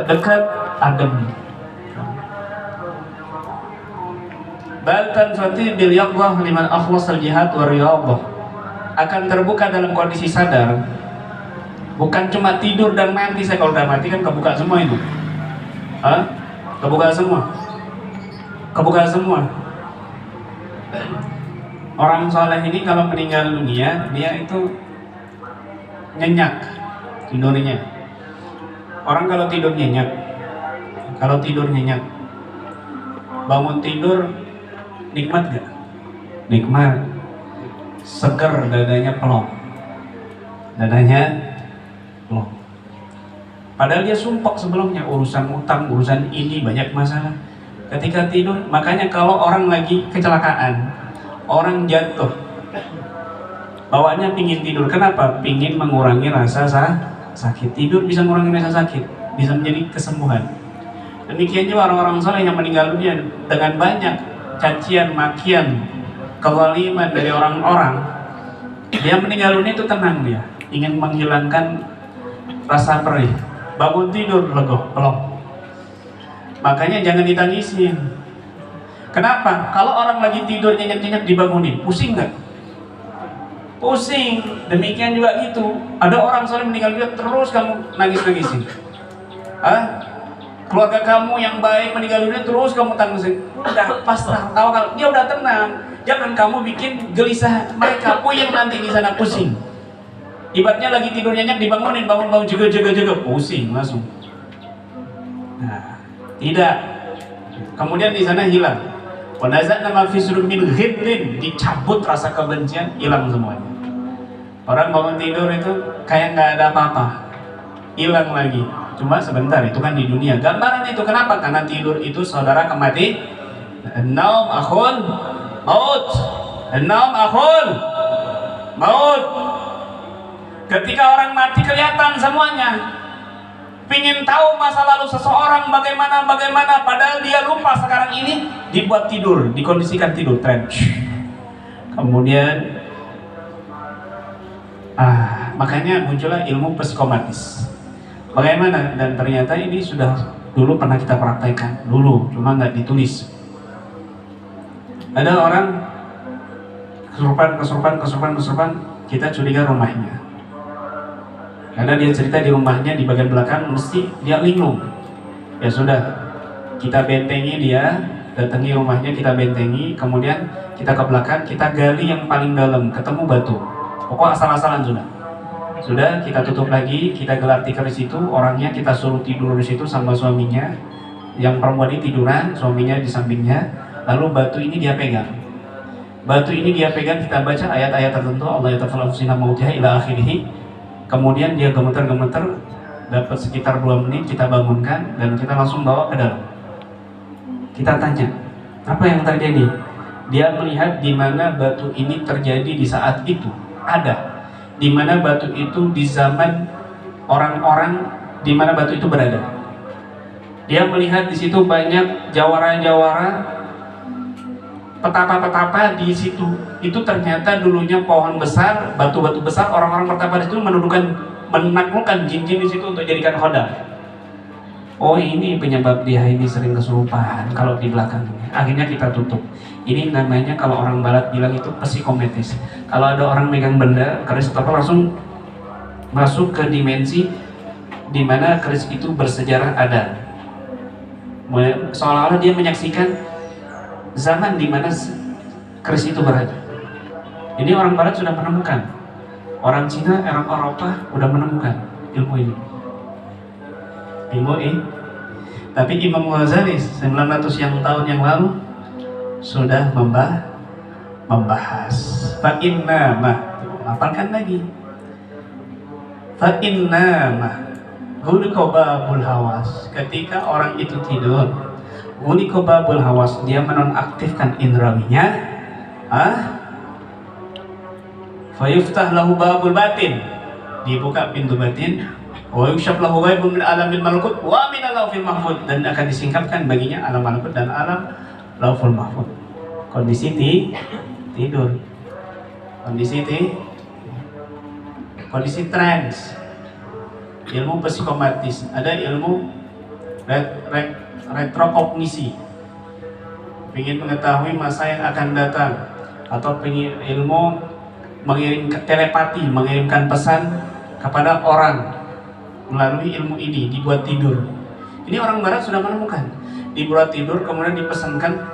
dekat, adem. Baltan fati bil yaqdah liman akhlasal jihad wa riyadhah, akan terbuka dalam kondisi sadar, bukan cuma tidur dan mati. Saya kalau udah mati kan kebuka semua itu, kebuka semua. Orang soleh ini kalau meninggal dunia, dia itu nyenyak tidurnya. Orang kalau tidur nyenyak, bangun tidur nikmat gak? Nikmat. seger, dadanya pelong, dadanya pelong. Padahal dia sumpah sebelumnya urusan utang, urusan ini banyak masalah. Ketika tidur, makanya kalau orang lagi kecelakaan, orang jatuh, bawaannya pingin tidur. Kenapa? Pingin mengurangi rasa sakit. Tidur bisa mengurangi rasa sakit, bisa menjadi kesembuhan. Demikian juga orang-orang soleh yang meninggal dunia dengan banyak cacian, makian, kezaliman dari orang-orang, dia meninggal dunia itu tenang, dia ingin menghilangkan rasa perih. Bangun tidur legoh, pelong. Makanya jangan ditangisin. Kenapa? Kalau orang lagi tidur nyenyak-nyenyak dibangunin, pusing nggak? Pusing. Demikian juga gitu. Ada orang soleh meninggal dunia terus kamu nangis-nangisin. Keluarga kamu yang baik meninggal dunia terus kamu tangisin. Udah pasrah, tahu kalau dia udah tenang. Jangan kamu bikin gelisah mereka, puyeng nanti di sana, pusing. Ibaratnya lagi tidur nyenyak dibangunin, bangun jaga, pusing langsung. Nah, tidak. Kemudian di sana hilang. Wanaza'na ma fi sudur min ghillin, dicabut rasa kebencian, hilang semuanya. Orang bangun tidur itu kayak nggak ada apa-apa, hilang lagi. Cuma sebentar, itu kan di dunia. Gambaran itu kenapa? Karena tidur itu saudara kemati. Naum akhul maut. Naum akhul maut. Ketika orang mati kelihatan semuanya. Pingin tahu masa lalu seseorang bagaimana, padahal dia lupa sekarang ini dibuat tidur, dikondisikan tidur, tren. Kemudian makanya muncullah ilmu psikomatis. Bagaimana? Dan ternyata ini sudah dulu pernah kita praktekkan dulu, cuma nggak ditulis. Ada orang kesurupan, kita curiga rumahnya. Karena dia cerita di rumahnya di bagian belakang mesti dia linglung. Ya sudah, kita bentengi dia, datangi rumahnya, kita bentengi, kemudian kita ke belakang, kita gali yang paling dalam, ketemu batu. Pokok asal-asalan sudah. Sudah, kita tutup lagi, kita gelar tikar di situ, orangnya kita suruh tidur di situ sama suaminya. Yang perempuan ini tiduran, suaminya di sampingnya. Lalu batu ini dia pegang. Batu ini dia pegang, kita baca ayat-ayat tertentu, Allah yatafallahu fina mautiha ila akhirih. Kemudian dia gemeter-gemeter, dapat sekitar 2 menit, kita bangunkan dan kita langsung bawa ke dalam. Kita tanya, apa yang terjadi? Dia melihat di mana batu ini terjadi di saat itu. Ada. Di mana batu itu di zaman orang-orang, di mana batu itu berada. Dia melihat di situ banyak jawara-jawara, petapa-petapa di situ. Itu ternyata dulunya pohon besar, batu-batu besar, orang-orang bertapa di situ menaklukkan jin-jin di situ untuk jadikan khodam. Oh, ini penyebab dia ini sering kesurupan kalau di belakangnya. Akhirnya kita tutup. Ini namanya kalau orang barat bilang itu psikometis. Kalau ada orang megang benda, keris atau langsung masuk ke dimensi di mana keris itu bersejarah ada. Seolah-olah dia menyaksikan zaman di mana keris itu berada. Ini orang barat sudah menemukan. Orang Cina, orang Eropa sudah menemukan ilmu ini. Tapi Imam Ghazali 900 tahun yang lalu sudah membahas. Fa inna ma, hafalkan lagi. Fa inna ma babul hawas. Ketika orang itu tidur, babul hawas, dia menonaktifkan indrawinya. Fayuftah lahu babul batin, dibuka pintu batin. Wa yukshaf lahu ghaibun min alamil malakut wa min al-laufil mahfud, dan akan disingkapkan baginya alam malakut dan alam lauful mahfud. Kondisi tidur, kondisi trans. Ilmu psikomatis, ada ilmu retrokognisi, ingin mengetahui masa yang akan datang, atau ingin ilmu mengirimkan telepati, mengirimkan pesan kepada orang melalui ilmu ini, dibuat tidur. Ini orang barat sudah menemukan, dibuat tidur kemudian dipesankan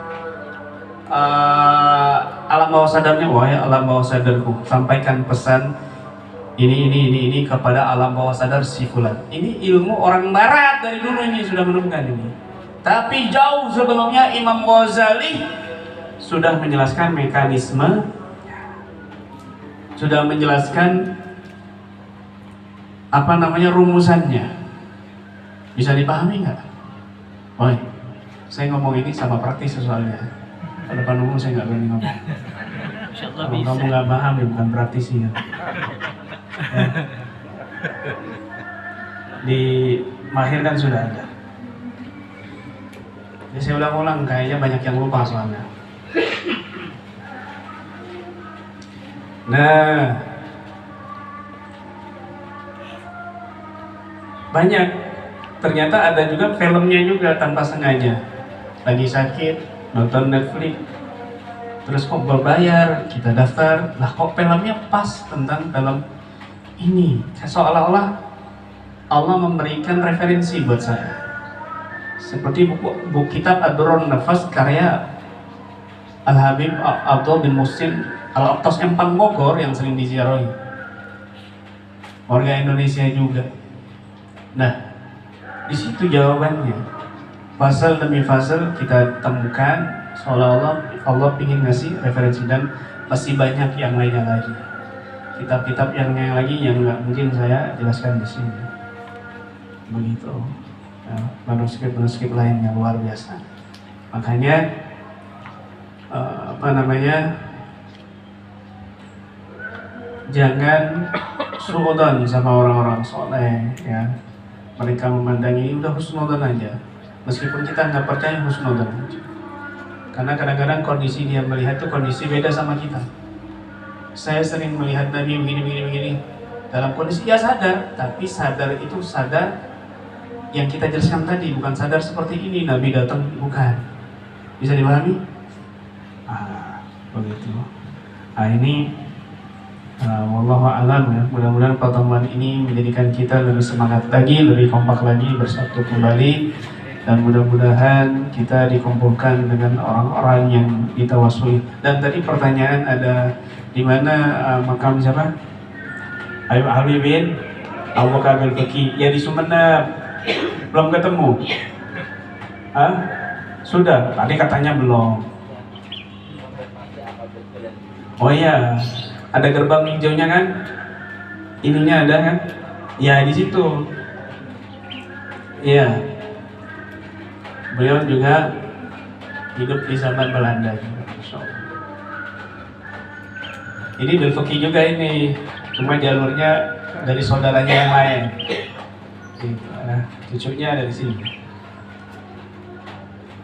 alam bawah sadarnya, wahai alam bawah sadarku, sampaikan pesan ini kepada alam bawah sadar si fulan. Ini ilmu orang barat dari dulu ini sudah menemukan ini. Tapi jauh sebelumnya Imam Ghazali sudah menjelaskan mekanisme. sudah menjelaskan apa namanya rumusannya. Bisa dipahami nggak? Oh, saya ngomong ini sama praktis soalnya. Kalau depan umum saya nggak berani ngomong. Kalau kamu nggak paham ya bukan praktisi ya. Di Mahir kan sudah ada. Ya, saya ulang-ulang, kayaknya banyak yang lupa soalnya. Nah, banyak. Ternyata ada juga filmnya juga tanpa sengaja. Lagi sakit, nonton Netflix, terus kok berbayar, kita daftar. Lah kok filmnya pas tentang film ini? Seolah-olah Allah memberikan referensi buat saya. Seperti buku kitab Ad-Durrun Nafas karya Al-Habib Abdul bin Muhsin Al-Aqtas Empang Bogor yang sering diziarahi warga Indonesia juga. Nah, di situ jawabannya. Fasal demi fasal kita temukan seolah-olah Allah ingin ngasih referensi, dan masih banyak yang lainnya lagi. Kitab-kitab yang lain lagi yang nggak mungkin saya jelaskan di sini. Begitu. Ya, manuskrip lainnya luar biasa. Makanya jangan suudzon sama orang-orang soleh ya. Mereka memandang ini udah husnudzon aja, meskipun kita nggak percaya husnudzon aja. Karena kadang-kadang kondisi dia melihat itu kondisi beda sama kita. Saya sering melihat Nabi begini dalam kondisi dia sadar, tapi sadar itu sadar yang kita jelaskan tadi, bukan sadar seperti ini Nabi datang, bukan. Bisa dipahami? Begitu. Ini wallahu a'lam ya. Mudah-mudahan pertemuan ini menjadikan kita lebih semangat lagi, lebih kompak lagi, bersatu kembali, dan mudah-mudahan kita dikumpulkan dengan orang-orang yang ditawasuli. Dan tadi pertanyaan ada di mana makam siapa? Ayub Habibin Abu Bakar Al-Faqih ya di Sumeneb. Belum ketemu? Sudah? Tadi katanya belum. Oh iya, ada gerbang hijaunya kan? Ininya ada kan? Ya di situ. Iya. Beliau juga hidup di zaman Belanda juga. Ini Al-Faqih juga ini, cuma jalurnya dari saudaranya yang lain. Cucunya ada di sini.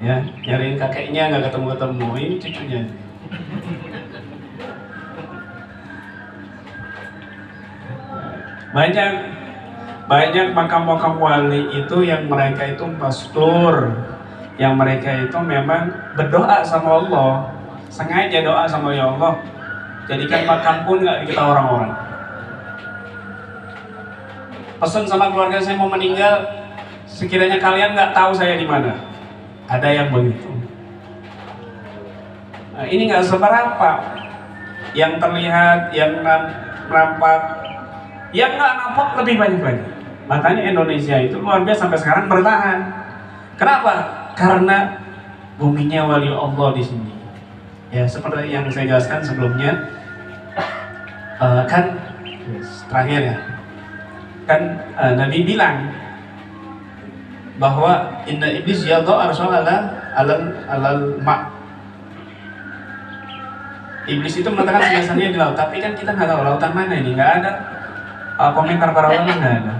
Ya, nyariin kakeknya nggak ketemu-ketemu. Ini cucunya. Banyak makam-makam wali itu yang mereka itu mastur, yang mereka itu memang berdoa sama Allah, sengaja doa sama ya Allah, jadikan makam pun nggak diketahui orang-orang. Pesan sama keluarga saya mau meninggal, sekiranya kalian nggak tahu saya di mana. Ada yang begitu. Nah, ini nggak seberapa. Yang terlihat, yang nampak, yang nggak nampak lebih banyak lagi. Makanya Indonesia itu luar biasa sampai sekarang bertahan. Kenapa? Karena buminya wali Allah di sini. Ya seperti yang saya jelaskan sebelumnya, kan terakhir ya. Kan Nabi bilang bahwa inna iblis yadha arsal alal ma. Iblis itu meletakkan singgasananya di laut, tapi kan kita nggak tahu lautan mana ini, nggak ada komentar para ulama, nggak ada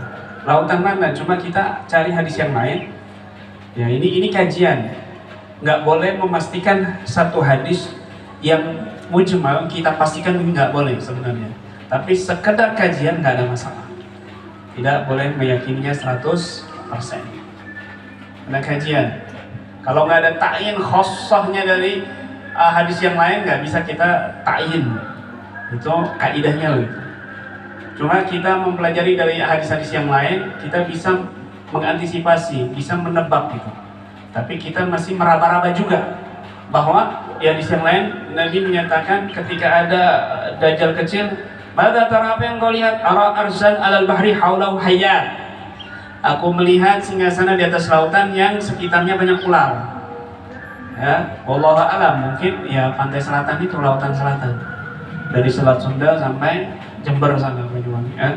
lautan mana. Cuma kita cari hadis yang lain. Ya ini kajian, nggak boleh memastikan satu hadis yang mujmal kita pastikan ini nggak boleh sebenarnya. Tapi sekedar kajian nggak ada masalah. Tidak boleh meyakininya 100%. Karena kajian. Kalau nggak ada ta'yin khossahnya dari hadis yang lain, nggak bisa kita ta'yin. Itu kaidahnya gitu. Cuma kita mempelajari dari hadis-hadis yang lain, kita bisa mengantisipasi, bisa menebak gitu. Tapi kita masih meraba-raba juga bahwa di hadis yang lain Nabi menyatakan ketika ada dajjal kecil, "Mada tara, apa yang kau lihat?" "Ara arzan alal bahri haulahu hayat." Aku melihat singgasana di atas lautan yang sekitarnya banyak ular. Ya, wallahu a'lam, mungkin ya pantai selatan itu lautan selatan. dari Selat Sunda sampai Jember sana Banyuwangi ya.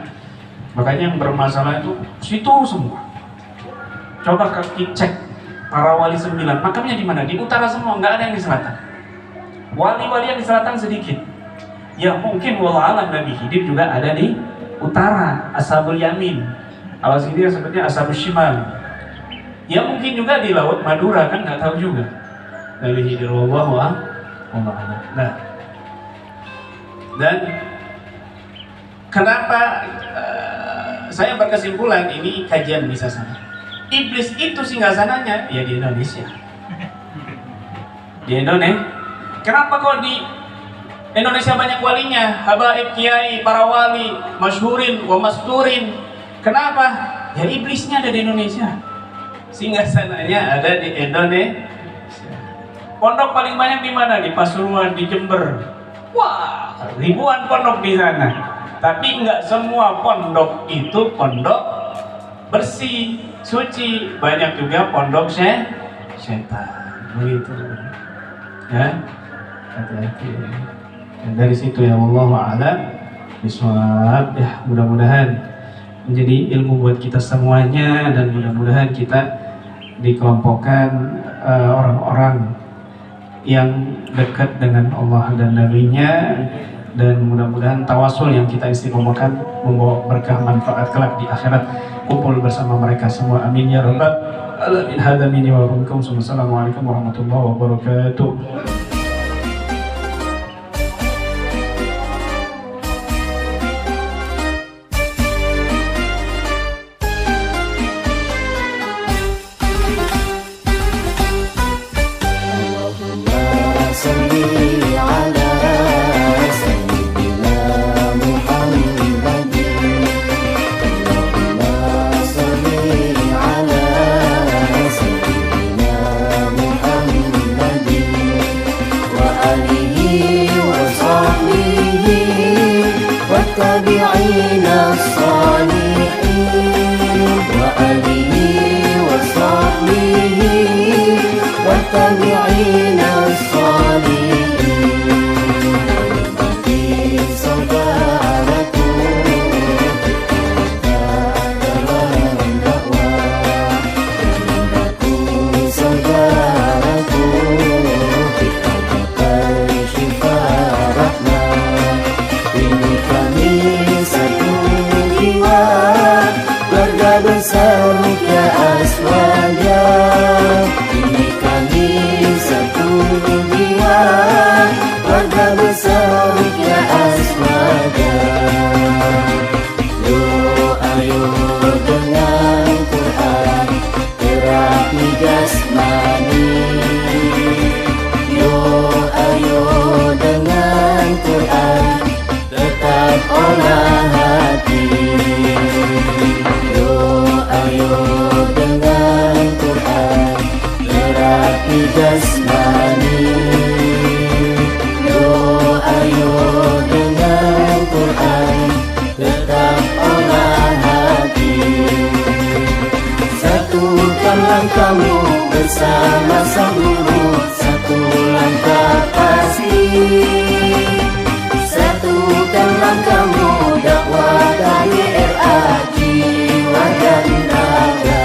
Makanya yang bermasalah itu situ semua. Coba kaki cek para wali 9, makamnya di mana? Di utara semua, nggak ada yang di selatan. Wali-wali yang di selatan sedikit. Ya mungkin wallahualam Nabi Khidir juga ada di utara, Ashabul Yamin. Kalau sini sebetulnya Ashabul Shimal. Ya mungkin juga di Laut Madura, kan nggak tahu juga. Nabi Khidir wallahualam. Nah, dan kenapa saya berkesimpulan ini kajian bisa sana. Iblis itu singgasananya ya di Indonesia. Di Indonesia. Kenapa kok di Indonesia banyak walinya? Habaib kiai, para wali, masyhurin wa masturin. Kenapa? Ya iblisnya ada di Indonesia. Singgasananya ada di Indonesia. Pondok paling banyak di mana? Di Pasuruan, di Jember. Wah, ribuan pondok di sana. Tapi nggak semua pondok itu pondok bersih, suci. Banyak juga pondok setan. Begitu. Ya, hati-hati. Dan dari situ ya Allah a'lam bishawab. Ya, mudah-mudahan menjadi ilmu buat kita semuanya, dan mudah-mudahan kita dikelompokkan orang-orang yang dekat dengan Allah dan Nabi-Nya, dan mudah-mudahan tawasul yang kita istiqomahkan membawa berkah manfaat kelak di akhirat, kumpul bersama mereka semua, amin ya rabbal alamin. Hadza minni wa minkum. Assalamualaikum warahmatullahi wabarakatuh. والتابعين الصالحين وآله وصحبه والتابعين الصالحين والتي صدارته dalam dakwah والتي صدارته kita sifat rahmat. Ini kami satu jiwa, keluarga besar Ruqyah Aswaja. Ini kami satu jiwa, keluarga besar Ruqyah Aswaja. Yo ayo dengan Quran terapi jasmani. Yo ayo dengan Quran tetap olah hati. Yo ayo dengan Quran terapi jasmani. Yo ayo dengan Quran tetap olah hati. Satukan langkahmu bersama sang guru, satu langkah pasti. Satukan langkahmu dakwah KYRA jiwa dan raga.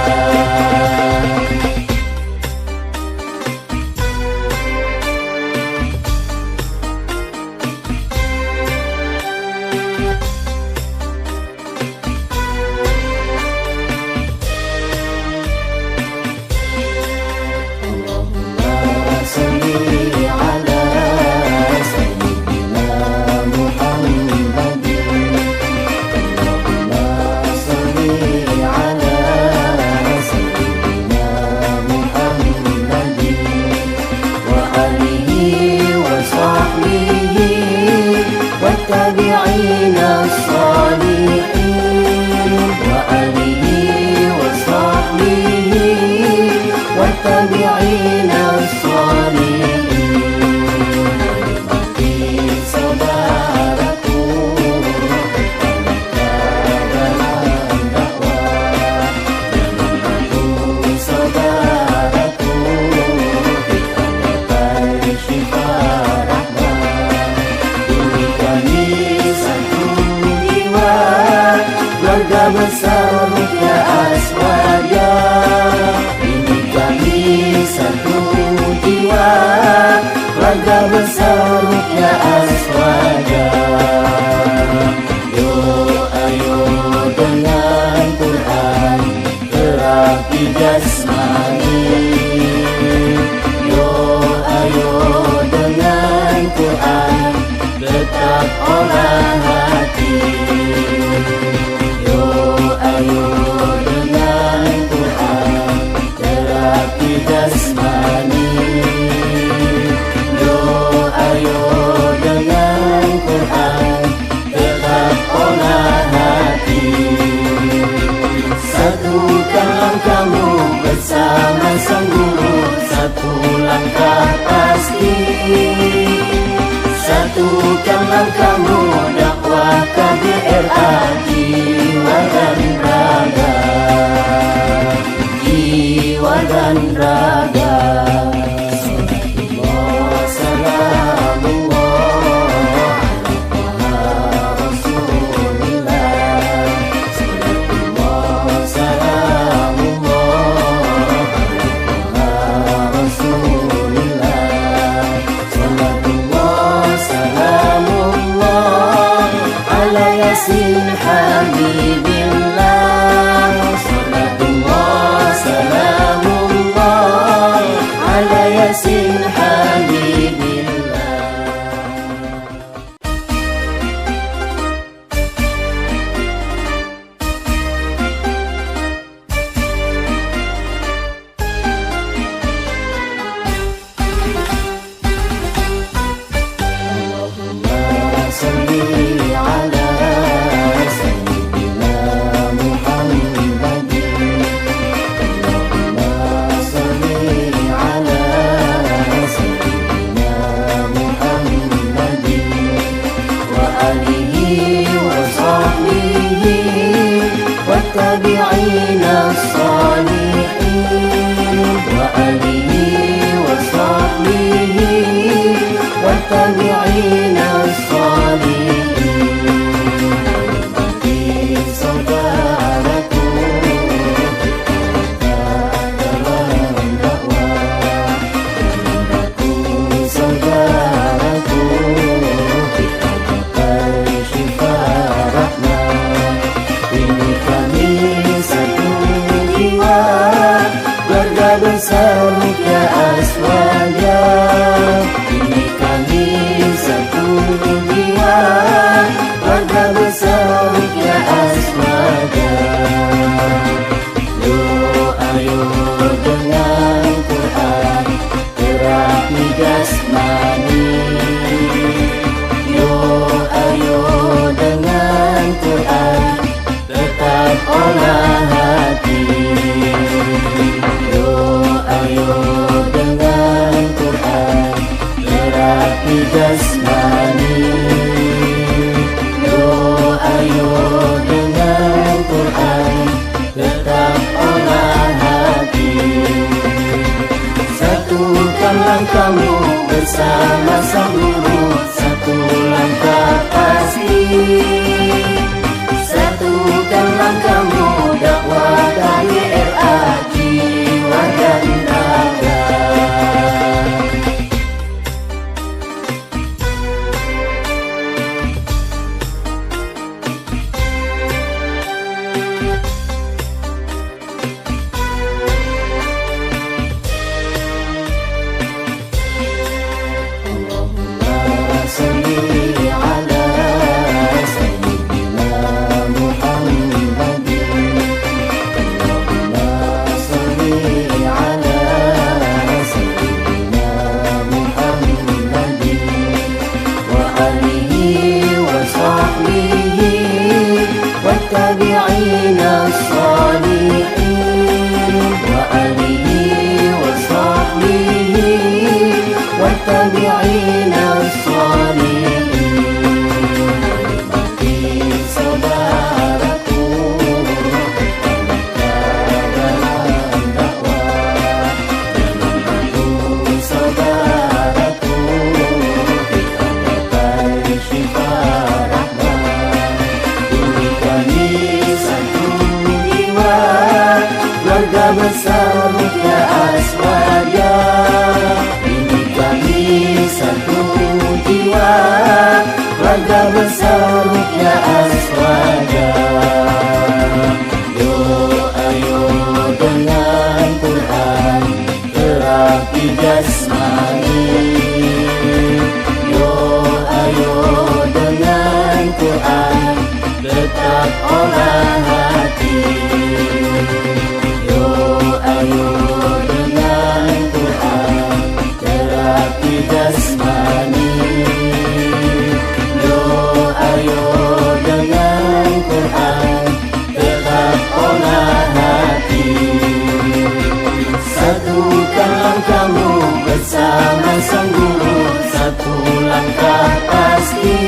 terapi jasmani. Yo ayo dengan Quran tetap olah hati. Yo ayo dengan Quran terapi jasmani. Yo ayo dengan Quran tetap olah hati. Satukan langkahmu bersama sang guru, satu langkah pasti. Satukan langkahmu dakwah KBRA, jiwa dan raga, jiwa dan raga. Yasin Habibillah, salatullah salamullah ala Yasin Habibillah. Allahumma salli ala والتابعين الصالحين وآله وصحبه والتابعين الصالحين. Berbagi saudaraku dalam dakwah, berbagi saudaraku kita gapai syifa rahmat. Ini kami satu jiwa, keluarga besar Ruqyah Aswaja. Ini kami satu jiwa, keluarga besar Ruqyah Aswaja. Yo ayo dengan Quran terapi jasmani. Yo ayo dengan Quran tetap olah hati. Yo ayo dengan Quran terapi jasmani. Yo ayo dengan Quran tetap olah hati. Satukan langkahmu bersama sang guru, satu langkah pasti. Satukan langkahmu dakwah KBRA, jiwa dan raga. Allahumma salli ala sayyidina Muhammadin. Allahumma salli ala sayyidina Muhammadin wa alihi wa sahbihi والتابعين الصالحين وآله وصحبه والتابعين الصالحين. Berbagi saudaraku dalam dakwah, berbagi saudaraku kita gapai syifa rahmat. Ini kami satu jiwa, keluarga besar Ruqyah Aswaja. Ini kami satu jiwa, keluarga besar Ruqyah Aswaja. Yo ayo dengan olah hati. Yo ayo dengan Quran terapi jasmani. Yo ayo dengan Quran tetap olah hati. Satukan langkahmu bersama sang guru, satu langkah pasti.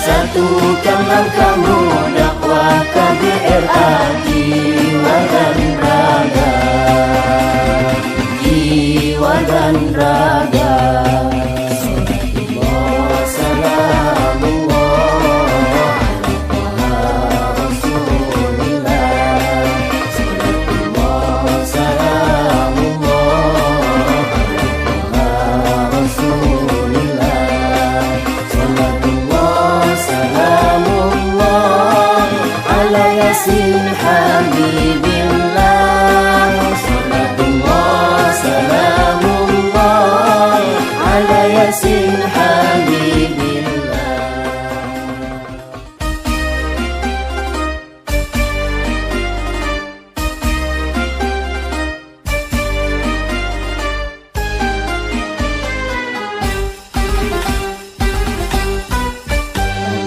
Satukan langkahmu dakwah KBRA, jiwa dan raga, jiwa dan raga. Salatullah salamullah ala Rasulillah. Salatullah salamullah ala Rasulillah. Salatullah salamullah ala Yasin Habibillah. Salatullah salamullah ala Yasin Habibillah.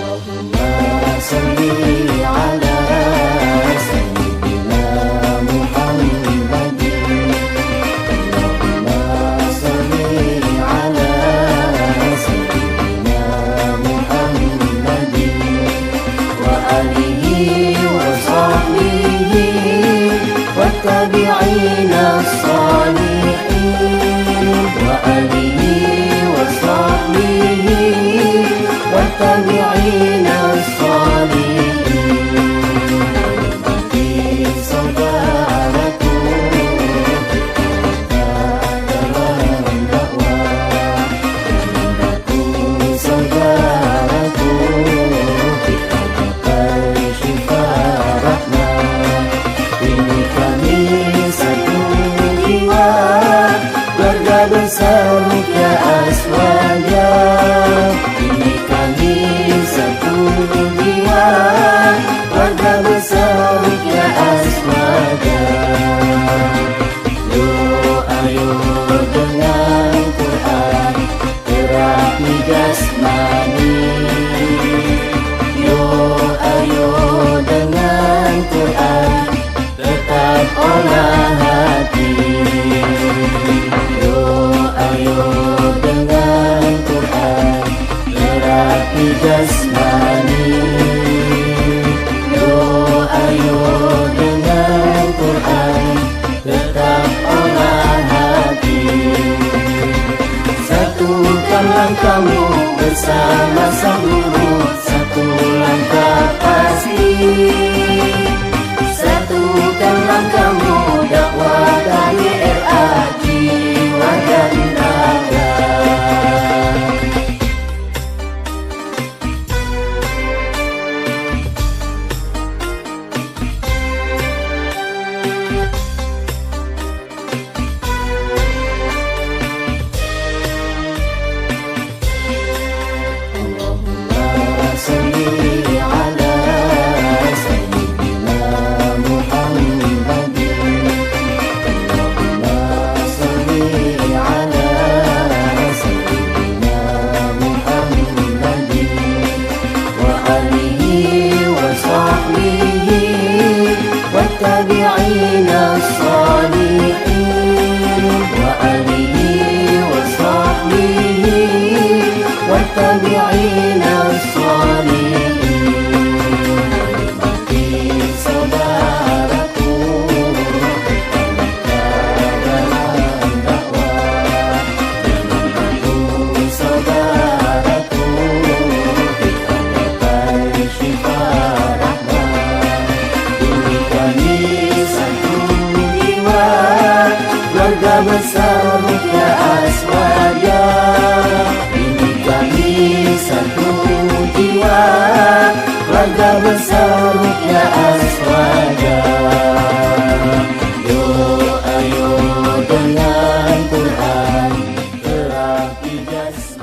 Allahumma salli ala sayyidina Muhammadin. Allahumma salli ala sayyidina Muhammadin wa alihi wa sahbihi wa tabi'ina as-salihin. Wa alihi wa sahbihi wa tabi'ina as-salihin. Bagi saudaraku dalam dakwah, bagi saudaraku kita gapai syifa rahmat. Ini kami satu jiwa, keluarga besar Ruqyah Aswaja. Ini kami satu jiwa, keluarga besar Ruqyah Aswaja. Yo ayo dengan Quran terapi jasmani. Yo ayo dengan Quran tetap olah hati. Yo ayo dengan Quran terapi jasmani. Yo ayo dengan Quran tetap olah hati. Satukan langkahmu bersama sang guru, satu langkah pasti. Satukan langkahmu dakwah KBRA, jiwa dan raga. Allahumma salli ala sayyidina Muhammadin. Allahumma salli ala sayyidina Muhammadin wa alihi wa sahbihi wa tabi'ina as-salihin. Wa alihi wa sahbihi wa tabi'ina as-salihin. Bagi saudaraku dalam dakwah, bagi saudaraku kita gapai syifa rahmat. Ini kami satu jiwa, keluarga besar Ruqyah Aswaja. Ini kami satu jiwa, keluarga besar Ruqyah Aswaja. Yo ayo dengan Quran terapi jasmani.